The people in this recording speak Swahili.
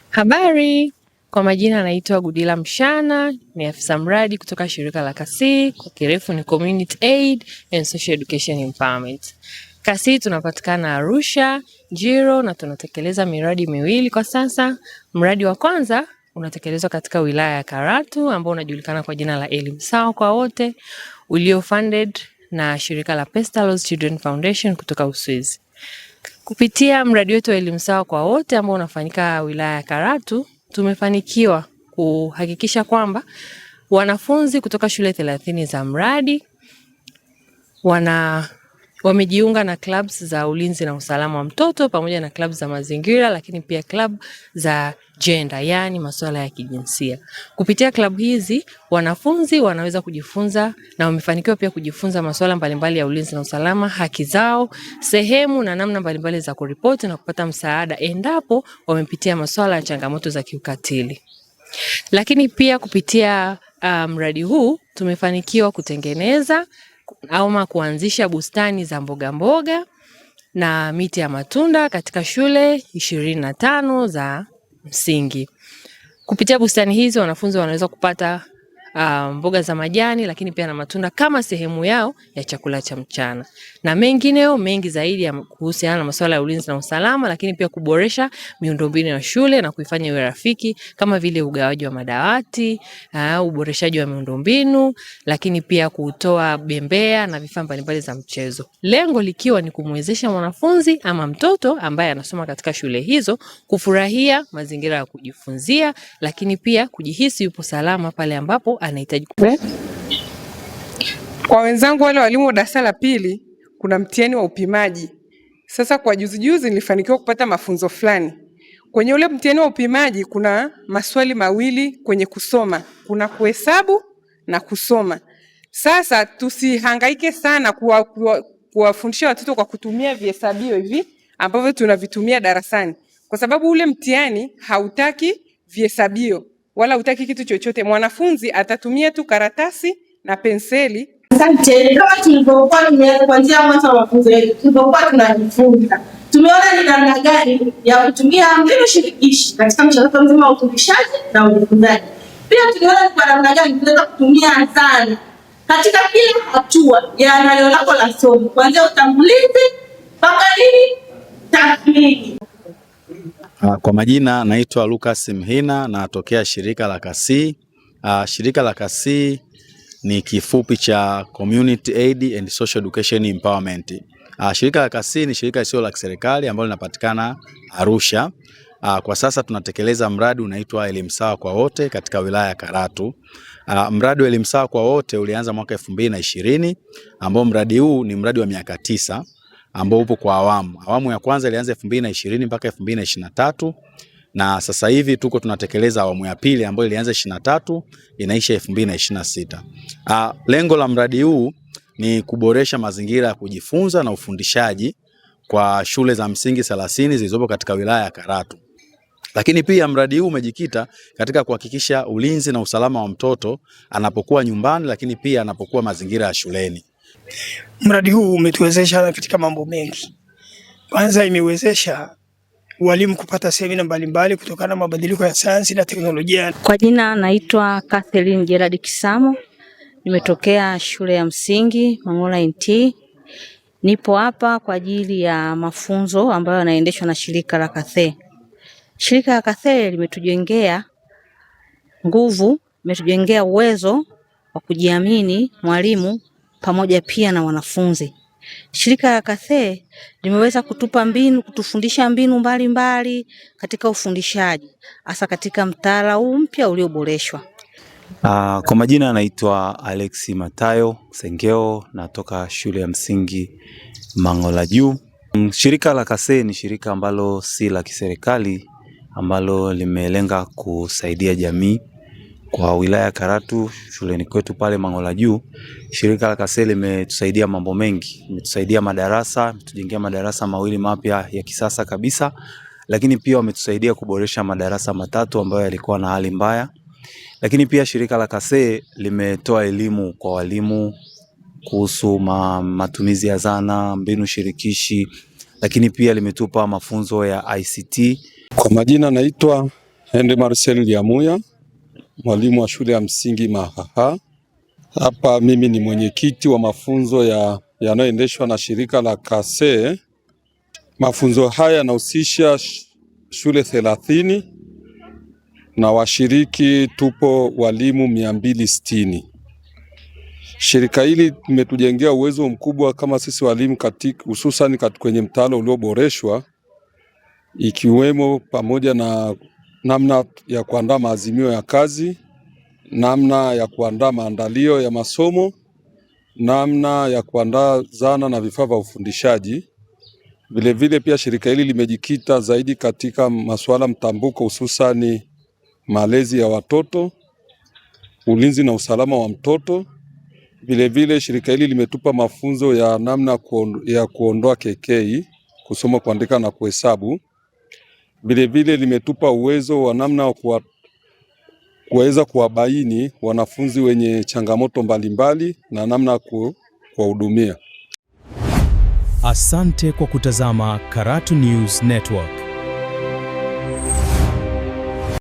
Habari, kwa majina naitwa Gudila Mshana, ni afisa mradi kutoka shirika la KASI, kwa kirefu ni Community Aid and Social Education Empowerment. KASI tunapatikana Arusha, Njiro na tunatekeleza miradi miwili kwa sasa. Mradi wa kwanza unatekelezwa katika wilaya ya Karatu ambao unajulikana kwa jina la Elimu Sawa kwa Wote, ulio funded na shirika la Pestalos Children Foundation kutoka Uswizi. Kupitia mradi wetu wa Elimu Sawa kwa Wote ambao unafanyika wilaya ya Karatu, tumefanikiwa kuhakikisha kwamba wanafunzi kutoka shule 30 za mradi wamejiunga na clubs za ulinzi na usalama wa mtoto pamoja na clubs za mazingira, lakini pia club za gender, yani masuala ya kijinsia. Kupitia club hizi wanafunzi wanaweza kujifunza na wamefanikiwa pia kujifunza masuala mbalimbali ya ulinzi na usalama, haki zao, sehemu na namna mbalimbali za kuripoti na kupata msaada endapo wamepitia masuala ya changamoto za kiukatili. Lakini pia kupitia mradi huu tumefanikiwa kutengeneza au kuanzisha bustani za mboga na miti ya matunda katika shule 25 za msingi. Kupitia bustani hizi wanafunzi wanaweza kupata mboga za majani lakini pia na matunda kama sehemu yao ya chakula cha mchana. Na mengineo mengi zaidi ya kuhusiana na masuala ya ulinzi na usalama, lakini pia kuboresha miundombinu ya shule na kuifanya iwe rafiki kama vile ugawaji wa madawati, uboreshaji wa miundombinu, lakini pia kutoa bembea na vifaa mbalimbali za mchezo. Lengo likiwa ni kumwezesha mwanafunzi ama mtoto ambaye anasoma katika shule hizo kufurahia mazingira ya kujifunzia, lakini pia kujihisi yupo salama pale ambapo anahitaji. Kwa wenzangu wale walimu wa darasa la pili, kuna mtihani wa upimaji. Sasa kwa juzi nilifanikiwa kupata mafunzo fulani. Kwenye ule mtihani wa upimaji kuna maswali mawili kwenye kusoma. Kuna kuhesabu na kusoma. Sasa tusihangaike sana kuwafundisha watoto kwa kutumia vihesabio hivi ambavyo tunavitumia darasani. Kwa sababu ule mtihani hautaki vihesabio wala hutaki kitu chochote. Mwanafunzi atatumia tu karatasi na penseli. Asante. Kama tulivyokuwa kuanzia mwanzo wa mafunzo yetu, tulivyokuwa tunajifunza, tumeona ni namna gani ya kutumia mbinu shirikishi katika mchakato mzima wa ufundishaji na ujifunzaji. Pia tuliona kwa namna gani tunaweza kutumia zana katika kila hatua ya eneo lako la somo, kuanzia utangulizi mpaka tathmini. Kwa majina naitwa Lucas Mhina, natokea shirika la KASI. Shirika la KASI ni kifupi cha Community Aid and Social Education Empowerment. Shirika la KASI ni shirika lisilo la kiserikali ambalo linapatikana Arusha. Kwa sasa tunatekeleza mradi unaitwa Elimu Sawa kwa Wote katika wilaya ya Karatu. Mradi wa Elimu Sawa kwa Wote ulianza mwaka 2020, ambao mradi huu ni mradi wa miaka 9 ambao upo kwa awamu. Awamu ya kwanza ilianza 2020 mpaka 2023 na sasa hivi tunatekeleza awamu ya pili ambayo ilianza 23 inaisha 2026. Lengo la mradi huu ni kuboresha mazingira ya kujifunza na ufundishaji kwa shule za msingi 30 zilizopo katika wilaya ya Karatu. Lakini pia mradi huu umejikita katika kuhakikisha ulinzi na usalama wa mtoto anapokuwa nyumbani, lakini pia anapokuwa mazingira ya shuleni. Mradi huu umetuwezesha katika mambo mengi. Kwanza imewezesha walimu kupata semina mbalimbali kutokana na mabadiliko ya sayansi na teknolojia. Kwa jina naitwa Catherine Gerard Kisamo. Nimetokea shule ya msingi Mangola NT. Nipo hapa kwa ajili ya mafunzo ambayo yanaendeshwa na shirika la KASI. Shirika la KASI limetujengea nguvu, limetujengea uwezo wa kujiamini mwalimu pamoja pia na wanafunzi. Shirika la KASI limeweza kutufundisha mbinu mbalimbali katika ufundishaji, hasa katika mtaala huu mpya ulioboreshwa. Kwa majina naitwa Alex Matayo Sengeo, natoka shule ya msingi Mangola Juu. Shirika la KASI ni shirika ambalo si la kiserikali, ambalo limelenga kusaidia jamii. Kwa wilaya ya Karatu, shuleni kwetu pale Mangola Juu, shirika la KASI limetusaidia mambo mengi. Limetusaidia madarasa, limetujengea madarasa mawili mapya ya kisasa kabisa, lakini pia wametusaidia kuboresha madarasa 3 ambayo yalikuwa na hali mbaya. Lakini pia shirika la KASI limetoa elimu kwa walimu kuhusu matumizi ya zana, mbinu shirikishi, lakini pia limetupa mafunzo ya ICT Kwa majina naitwa Henry Marcel Liamuya, mwalimu wa shule ya msingi Mahaha. Hapa mimi ni mwenyekiti wa mafunzo yanayoendeshwa na shirika la KASE. Mafunzo haya yanahusisha shule 30 na washiriki tupo walimu 260. Shirika hili limetujengea uwezo mkubwa kama sisi walimu hususan kwenye mtaala ulioboreshwa, ikiwemo pamoja na namna ya kuandaa maazimio ya kazi, namna ya kuandaa maandalio ya masomo, namna ya kuandaa zana na vifaa vya ufundishaji. Vilevile pia shirika hili limejikita zaidi katika masuala mtambuko, hususani malezi ya watoto, ulinzi na usalama wa mtoto. Vilevile shirika hili limetupa mafunzo ya namna ya kuondoa KK, kusoma, kuandika na kuhesabu. Vilevile limetupa uwezo wa namna kuweza kuwabaini wanafunzi wenye changamoto mbalimbali na namna kuwahudumia. Asante kwa kutazama Karatu News Network.